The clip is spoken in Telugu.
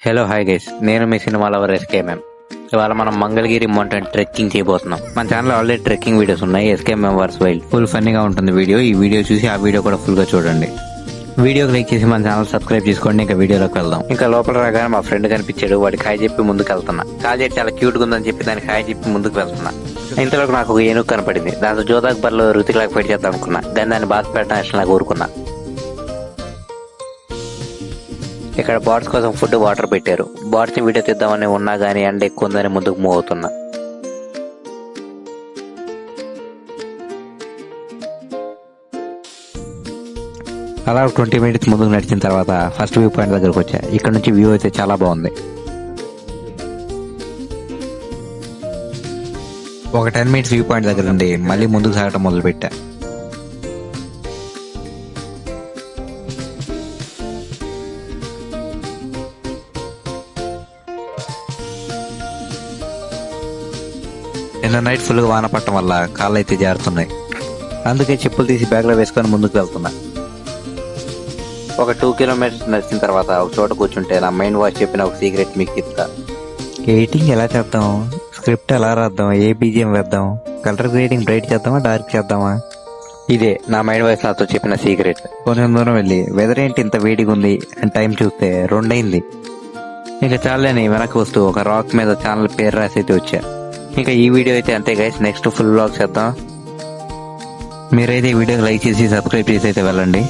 హలో హాయ్ గైస్, నేను మీ సినిమా లవర్ ఎస్కేఎంఎం. ఇవాళ మనం మంగళగిరి మౌంటైన్ ట్రెక్కింగ్ చేయబోతున్నాం. మన ఛానల్ ఆల్రెడీ ట్రెక్కింగ్ వీడియోస్ ఉన్నాయి. ఎస్కేఎంఎం వర్స్ వైల్డ్ ఫుల్ ఫన్నీగా ఉంటుంది వీడియో. ఈ వీడియో చూసి ఆ వీడియో కూడా ఫుల్ గా చూడండి. వీడియోకి లైక్ చేసి మన ఛానల్ సబ్స్క్రైబ్ చేసుకోండి. ఇంకా వీడియోలోకి వెళ్దాం. ఇంకా లోపల రాగానే మా ఫ్రెండ్ కనిపించాడు. వాడికి హాయ్ చెప్పి ముందుకు వెళ్తున్నా. కాజేట్ చాలా క్యూట్ గా ఉందని చెప్పి దానికి హాయ్ చెప్పి ముందుకు వెళ్తున్నా. ఇంతలోకి నాకు ఒక ఏనుగు కనపడింది. దాంతో జోదాక్ బర్లో రుతికి ఫైట్ చేద్దాం అనుకున్నా, కానీ దాన్ని బాధ పెట్టడం ఇష్టం నాకు ఊరుకున్నా. ఇక్కడ బాట్స్ కోసం ఫుడ్ వాటర్ పెట్టారు. బాట్స్ ని వీడియో తీద్దామని ఉన్నా గానీ ఎండ ఎక్కువ ఉందని ముందుకు మూవ్ అవుతున్నా. అలా 20 మినిట్స్ ముందుకు నడిచిన తర్వాత ఫస్ట్ వ్యూ పాయింట్ దగ్గరకు వచ్చా. ఇక్కడ నుంచి వ్యూ అయితే చాలా బాగుంది. ఒక 10 మినిట్స్ వ్యూ పాయింట్ దగ్గర నుండి మళ్ళీ ముందుకు సాగటం మొదలు పెట్టా. నిన్న నైట్ ఫుల్ గా వాన పట్టడం వల్ల కాళ్ళు అయితే జారుతున్నాయి. అందుకే చెప్పులు తీసి బ్యాగ్ లో వేసుకొని ముందుకు వెళ్తున్నా. ఒక 2 కిలోమీటర్స్ నడిచిన తర్వాత ఒక చోట కూర్చుంటే నా మైండ్ వాయిస్ చెప్పిన ఒక సీక్రెట్ మీకు చెప్తా. ఎడిటింగ్ ఎలా చేద్దాం, స్క్రిప్ట్ ఎలా రాద్దాం, ఏ బీజిఎం వేద్దాం, కలర్ గ్రేడింగ్ బ్రైట్ చేద్దామా డార్క్ చేద్దామా, ఇదే నా మైండ్ వాయిస్ నాతో చెప్పిన సీక్రెట్. కొంచెం దూరం వెళ్ళి వెదర్ ఏంటి ఇంత వేడిగా ఉంది అని టైం చూస్తే 2 అయింది. ఇంకా చాలని వెనక్కి వస్తూ ఒక రాక్ మీద ఛానల్ పేరు రాసి అయితే వచ్చా. ఇంకా ఈ వీడియో అయితే అంతే గైస్. నెక్స్ట్ ఫుల్ వ్లాగ్ చేద్దాం. మీరైతే ఈ వీడియోకి లైక్ చేసి సబ్స్క్రైబ్ చేసి అయితే వెళ్ళండి.